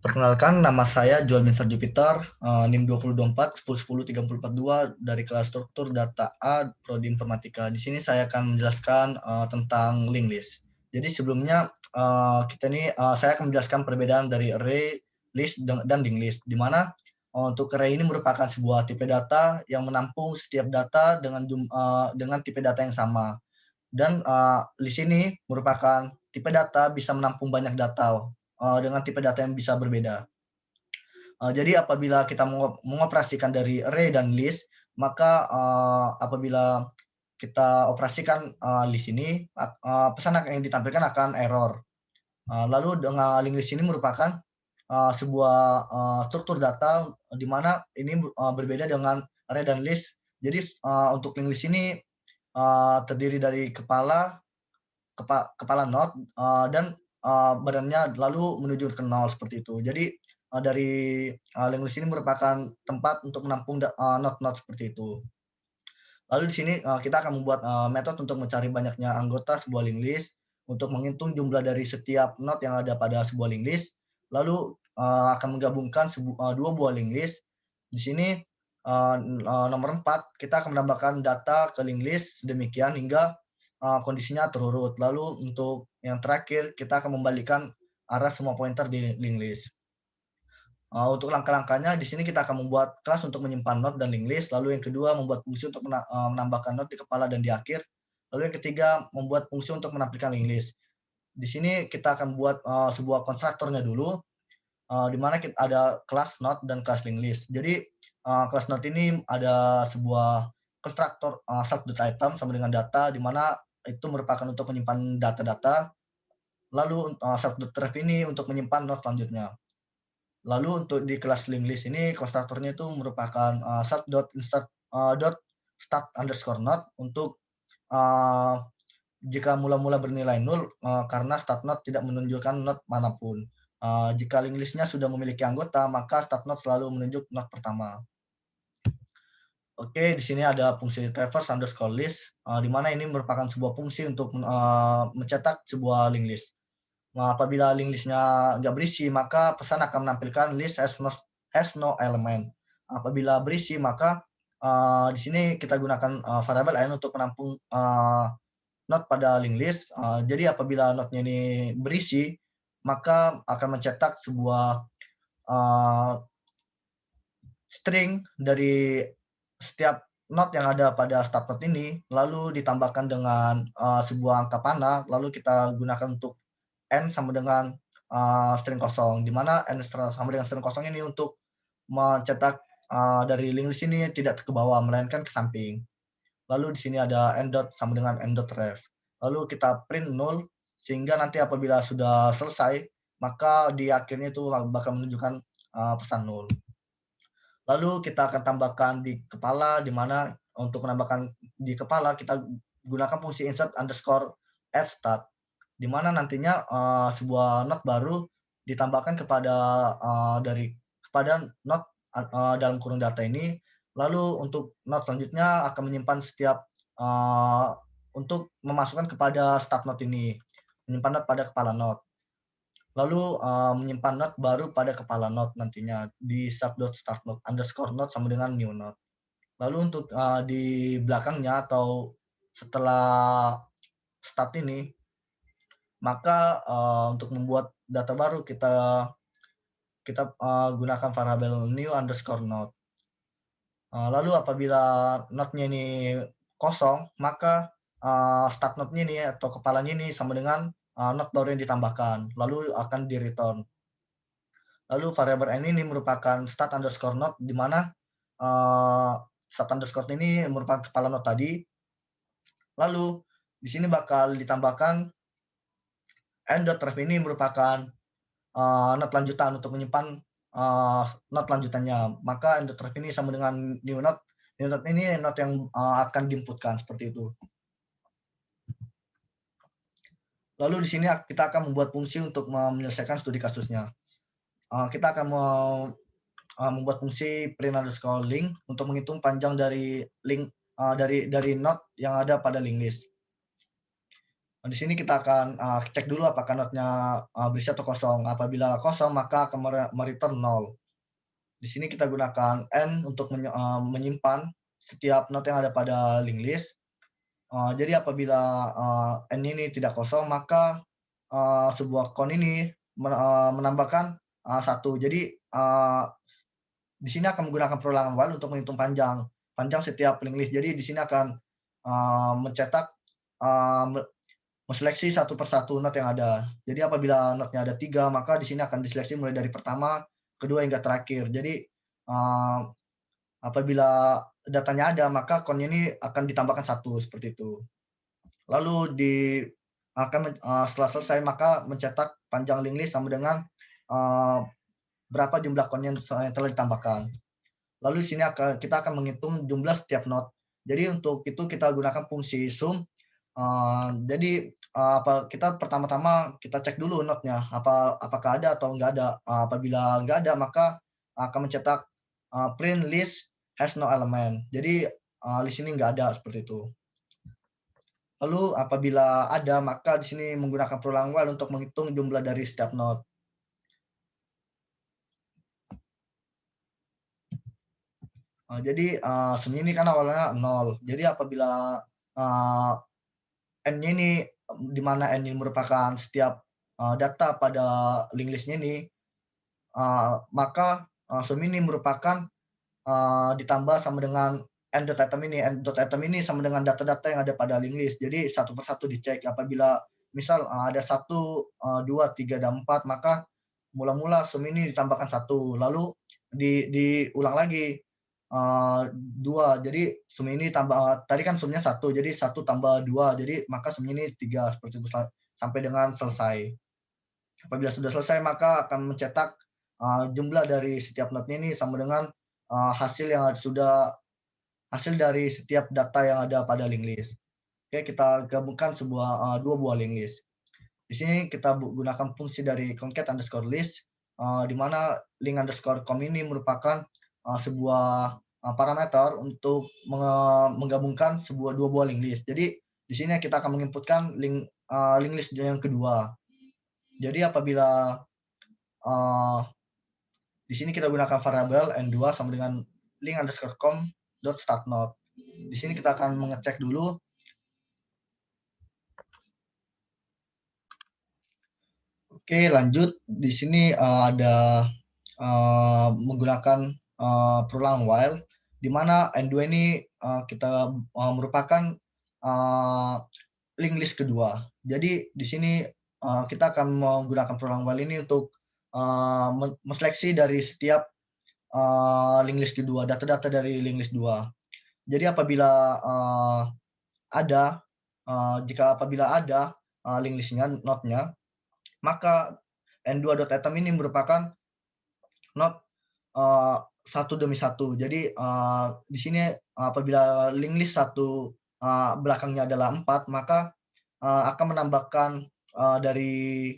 Perkenalkan, nama saya Joel Minsar Jupiter, NIM 2024 1010 3042 dari kelas struktur data A, Prodi Informatika. Di sini saya akan menjelaskan tentang linked list. Jadi sebelumnya saya akan menjelaskan perbedaan dari array, list, dan linked list, di mana untuk array ini merupakan sebuah tipe data yang menampung setiap data dengan tipe data yang sama. Dan list ini merupakan tipe data bisa menampung banyak data dengan tipe data yang bisa berbeda. Jadi apabila kita mengoperasikan dari array dan list, maka apabila kita operasikan list ini, pesan yang ditampilkan akan error. Lalu dengan linked list ini merupakan sebuah struktur data di mana ini berbeda dengan array dan list. Jadi untuk linked list ini terdiri dari kepala node dan badannya lalu menuju ke nol seperti itu. Jadi dari linked list ini merupakan tempat untuk menampung node-node seperti itu. Lalu di sini kita akan membuat metode untuk mencari banyaknya anggota sebuah linked list untuk menghitung jumlah dari setiap node yang ada pada sebuah linked list. Lalu akan menggabungkan dua buah linked list. Di sini nomor 4 kita akan menambahkan data ke linked list demikian hingga kondisinya terurut. Lalu untuk yang terakhir kita akan membalikan arah semua pointer di linked list. Untuk langkah-langkahnya di sini kita akan membuat kelas untuk menyimpan node dan linked list, lalu yang kedua membuat fungsi untuk menambahkan node di kepala dan di akhir, lalu yang ketiga membuat fungsi untuk menampilkan linked list. Di sini kita akan buat sebuah konstruktornya dulu, di mana ada kelas node dan kelas linked list. Jadi kelas node ini ada sebuah konstruktor self.item sama dengan data, di mana itu merupakan untuk menyimpan data-data, lalu self.ref ini untuk menyimpan node selanjutnya. Lalu untuk di kelas linked list ini konstruktornya itu merupakan start_node untuk jika mula-mula bernilai nol karena start node tidak menunjukkan node manapun. Jika linked list-nya sudah memiliki anggota, maka start node selalu menunjuk node pertama. Oke, di sini ada fungsi traverse underscore list, di mana ini merupakan sebuah fungsi untuk mencetak sebuah linked list. Apabila link list-nya nggak berisi, maka pesan akan menampilkan list has no element. Apabila berisi, maka di sini kita gunakan variabel n untuk menampung node pada link list. Jadi apabila node-nya ini berisi, maka akan mencetak sebuah string dari setiap node yang ada pada start node ini, lalu ditambahkan dengan sebuah angka panah, lalu kita gunakan untuk n sama dengan string kosong, di mana n sama dengan string kosong ini untuk mencetak dari link list ini tidak ke bawah, melainkan ke samping. Lalu di sini ada n dot sama dengan n dot ref. Lalu kita print 0, sehingga nanti apabila sudah selesai, maka di akhirnya itu bakal menunjukkan pesan 0. Lalu kita akan tambahkan di kepala, di mana untuk menambahkan di kepala kita gunakan fungsi insert underscore add start, di mana nantinya sebuah node baru ditambahkan kepada node dalam kurung data ini. Lalu untuk node selanjutnya akan menyimpan setiap untuk memasukkan kepada start node ini, menyimpan node pada kepala node. Lalu menyimpan node baru pada kepala node nantinya di sub.startNode underscore node sama dengan new node. Lalu untuk di belakangnya atau setelah start ini, maka untuk membuat data baru kita gunakan variabel new underscore node. Lalu apabila node-nya ini kosong, maka start node-nya ini atau kepalanya ini sama dengan node baru yang ditambahkan, lalu akan di-return. Lalu variabel n ini merupakan start underscore node, di mana start underscore ini merupakan kepala node tadi. Lalu di sini bakal ditambahkan n.ref ini merupakan node lanjutan untuk menyimpan node lanjutannya. Maka n.ref ini sama dengan new node. New node ini node yang akan diinputkan seperti itu. Lalu di sini kita akan membuat fungsi untuk menyelesaikan studi kasusnya. Kita akan membuat fungsi print underscore link untuk menghitung panjang dari link dari node yang ada pada linked list. Di sini kita akan cek dulu apakah notnya berisi atau kosong. Apabila kosong maka akan mereturn 0. Di sini kita gunakan N untuk menyimpan setiap not yang ada pada linked list. Jadi apabila N ini tidak kosong maka sebuah count ini menambahkan 1. Jadi di sini akan menggunakan perulangan while untuk menghitung panjang setiap linked list. Jadi di sini akan mencetak menseleksi satu persatu not yang ada. Jadi apabila notnya ada 3, maka di sini akan diseleksi mulai dari pertama, kedua hingga terakhir. Jadi apabila datanya ada, maka count ini akan ditambahkan 1 seperti itu. Lalu setelah selesai maka mencetak panjang linked list sama dengan berapa jumlah count yang telah ditambahkan. Lalu di sini kita akan menghitung jumlah setiap not. Jadi untuk itu kita gunakan fungsi sum. Jadi kita pertama-tama kita cek dulu notnya apakah ada atau enggak ada. Apabila enggak ada maka akan mencetak print list has no element. Jadi list ini enggak ada seperti itu. Lalu apabila ada maka di sini menggunakan perulangan while untuk menghitung jumlah dari setiap not. Jadi sum ini kan awalnya 0. Jadi apabila N-nya ini di mana N ini merupakan setiap data pada linked list-nya ini, maka sum ini merupakan ditambah sama dengan n.item ini. N.item ini sama dengan data-data yang ada pada linked list. Jadi satu persatu dicek. Apabila misal ada 1, 2, 3, dan 4, maka mula-mula sum ini ditambahkan 1. Lalu diulang lagi 2. Jadi sum ini tambah tadi kan sumnya 1, jadi 1 tambah 2, jadi maka sumnya ini 3 seperti itu sampai dengan selesai. Apabila sudah selesai maka akan mencetak jumlah dari setiap notnya ini sama dengan hasil dari setiap data yang ada pada linked list. Oke, kita gabungkan dua buah linked list. Di sini kita gunakan fungsi dari concat_list, di mana link_com ini merupakan sebuah parameter untuk menggabungkan dua buah linked list. Jadi di sini kita akan menginputkan linked list yang kedua. Jadi apabila di sini kita gunakan variabel n2 sama dengan link_com.startNode. Di sini kita akan mengecek dulu. Oke, lanjut. Di sini ada menggunakan perulangan while, di mana N2 ini kita merupakan linked list kedua. Jadi di sini kita akan menggunakan perulangan while ini untuk menseleksi dari setiap linked list kedua, data-data dari linked list 2. Jadi apabila apabila ada linked list-nya, node-nya, maka n2.item ini merupakan not satu demi satu. Jadi di sini apabila linked list satu belakangnya adalah 4, maka akan menambahkan dari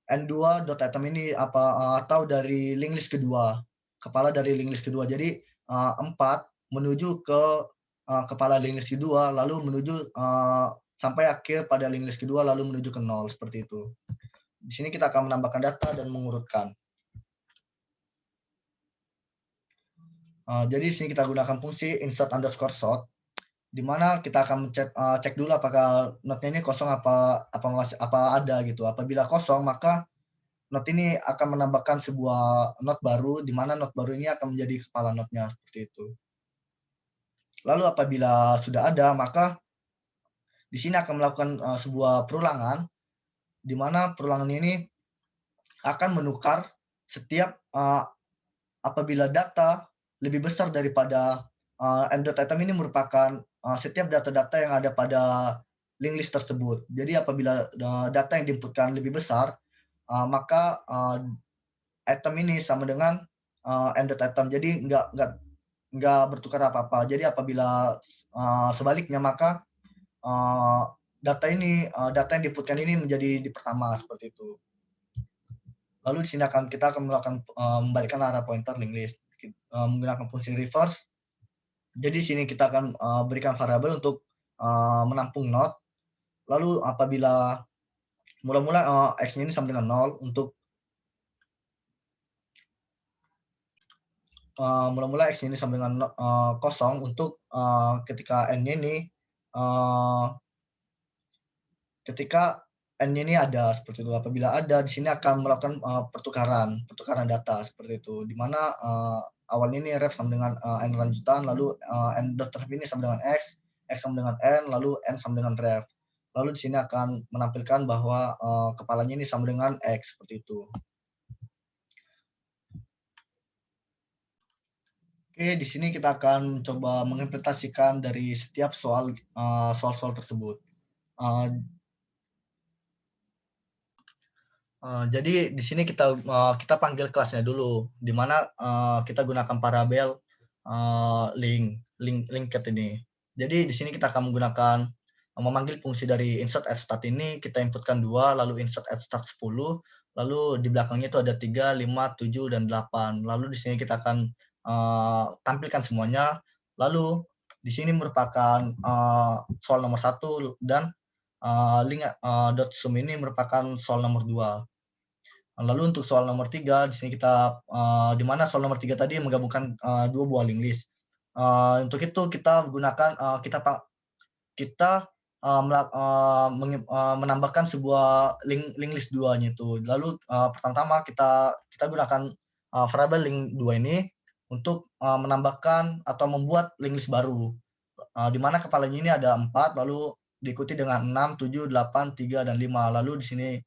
n2.item ini atau dari linked list kedua, kepala dari linked list kedua. Jadi 4 menuju ke kepala linked list kedua, lalu menuju sampai akhir pada linked list kedua, lalu menuju ke 0 seperti itu. Di sini kita akan menambahkan data dan mengurutkan. Jadi di sini kita gunakan fungsi insert_sort, di mana kita akan cek dulu apakah node-nya ini kosong apa ada gitu. Apabila kosong maka node ini akan menambahkan sebuah node baru, di mana node baru ini akan menjadi kepala node-nya seperti itu. Lalu apabila sudah ada maka di sini akan melakukan sebuah perulangan, di mana perulangan ini akan menukar setiap apabila data lebih besar daripada n.item ini merupakan setiap data-data yang ada pada linked list tersebut. Jadi apabila data yang diinputkan lebih besar, maka item ini sama dengan n.item. Jadi nggak bertukar apa-apa. Jadi apabila sebaliknya maka data yang diinputkan ini menjadi di pertama seperti itu. Lalu di sini kita akan melakukan membalikkan arah pointer linked list menggunakan fungsi reverse. Jadi di sini kita akan berikan variabel untuk menampung node. lalu apabila mula-mula X ini sama dengan 0 untuk mula-mula X ini sama dengan kosong untuk ketika N ini ketika N ini ada seperti itu. Apabila ada di sini akan melakukan pertukaran data seperti itu. Di mana awalnya ini ref sama dengan N lanjutan, lalu N dot ref ini sama dengan X sama dengan N, lalu N sama dengan ref. Lalu di sini akan menampilkan bahwa kepalanya ini sama dengan X seperti itu. Oke, di sini kita akan coba mengimplementasikan dari setiap soal-soal tersebut. Jadi di sini kita panggil kelasnya dulu, di mana kita gunakan parabel linked ini. Jadi di sini kita akan menggunakan memanggil fungsi dari insert at start ini, kita inputkan 2, lalu insert at start 10, lalu di belakangnya itu ada 3, 5, 7, dan 8. Lalu di sini kita akan tampilkan semuanya. Lalu di sini merupakan soal nomor 1 dan link.sum ini merupakan soal nomor 2. Lalu untuk soal nomor 3 di sini kita di mana soal nomor 3 tadi menggabungkan 2 buah link list. Untuk itu kita gunakan menambahkan sebuah link list 2-nya itu. Lalu pertama kita gunakan variabel link 2 ini untuk menambahkan atau membuat link list baru. Di mana kepalanya ini ada 4, lalu diikuti dengan 6, 7, 8, 3, dan 5. Lalu di sini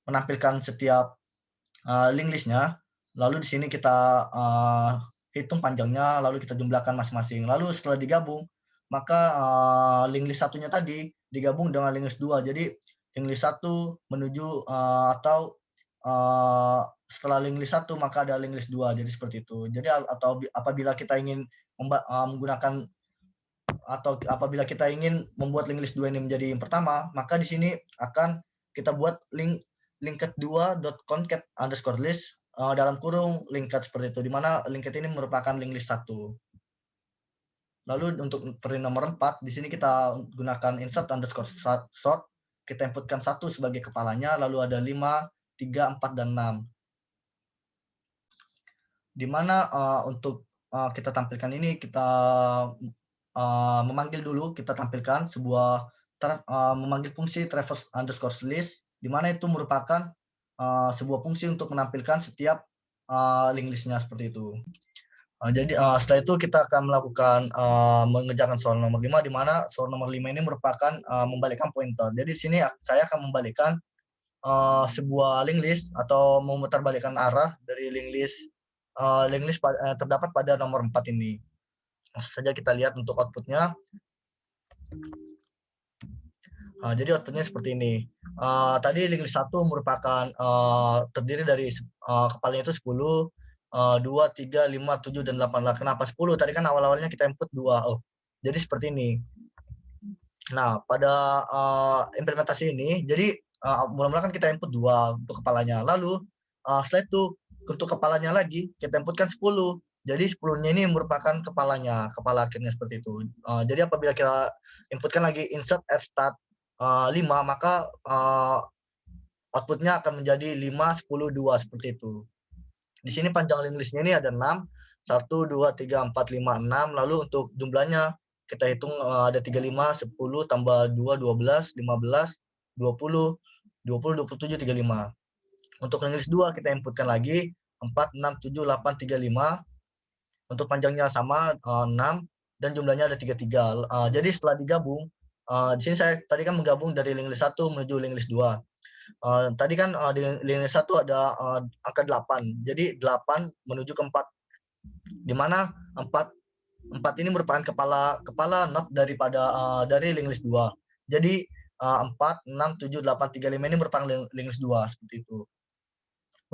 menampilkan setiap link list-nya. Lalu di sini kita hitung panjangnya, lalu kita jumlahkan masing-masing. Lalu setelah digabung, maka link list satunya tadi digabung dengan link list 2. Jadi link list 1 menuju setelah link list 1 maka ada link list 2. Jadi seperti itu. Jadi apabila kita ingin menggunakan atau apabila kita ingin membuat link list 2 ini menjadi yang pertama, maka di sini akan kita buat linked2.concat_list dalam kurung linked seperti itu, di mana linked ini merupakan link list 1. Lalu untuk peri nomor 4, di sini kita gunakan insert_sort, kita inputkan 1 sebagai kepalanya, lalu ada 5, 3, 4, dan 6. Di mana untuk kita tampilkan ini, kita memanggil dulu, kita tampilkan memanggil fungsi traverse_list, di mana itu merupakan sebuah fungsi untuk menampilkan setiap link list-nya seperti itu. Jadi setelah itu kita akan melakukan mengerjakan soal nomor 5, di mana soal nomor 5 ini merupakan membalikkan pointer. Jadi di sini saya akan membalikkan sebuah link list atau memutarbalikkan arah dari link list terdapat pada nomor 4 ini. Langsung saja kita lihat untuk outputnya. Jadi outputnya seperti ini. Tadi link list 1 merupakan terdiri dari kepalanya itu 10, 2, 3, 5, 7, dan 8. Lah, kenapa 10? Tadi kan awal-awalnya kita input 2. Jadi seperti ini. Nah, pada implementasi ini, jadi mula-mula kan kita input 2 untuk kepalanya. Lalu setelah itu untuk kepalanya lagi kita inputkan 10. Jadi 10-nya ini merupakan kepala akhirnya seperti itu. Jadi apabila kita inputkan lagi insert at start 5, maka outputnya akan menjadi 5, 10, 2 seperti itu. Di sini panjang link listnya ini ada 6, 1, 2, 3, 4, 5, 6. Lalu untuk jumlahnya kita hitung ada 35, 10, tambah 2, 12, 15, 20, 20, 27, 35. Untuk link list 2 kita inputkan lagi 4, 6, 7, 8, 3, 5. Untuk panjangnya sama 6 dan jumlahnya ada 33. Jadi setelah digabung, di sini saya tadi kan menggabung dari link list 1 menuju link list 2. Tadi kan di link list 1 ada angka 8. Jadi 8 menuju ke 4. Di mana 4 ini merupakan kepala not dari link list 2. Jadi 4, 6, 7, 8, 3, 5 ini merupakan link list 2 seperti itu.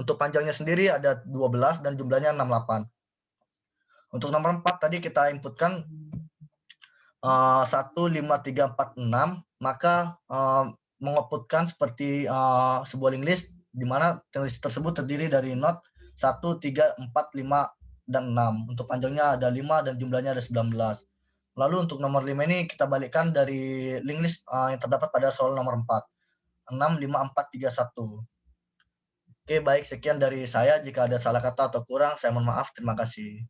Untuk panjangnya sendiri ada 12 dan jumlahnya 68. Untuk nomor 4 tadi kita inputkan 1, 5, 3, 4, 6, maka mengoutputkan seperti sebuah link list, di mana link list tersebut terdiri dari not 1, 3, 4, 5, dan 6. Untuk panjangnya ada 5 dan jumlahnya ada 19. Lalu untuk nomor 5 ini kita balikkan dari link list yang terdapat pada soal nomor 4, 6, 5, 4, 3, 1. Oke, baik, sekian dari saya. Jika ada salah kata atau kurang, saya mohon maaf. Terima kasih.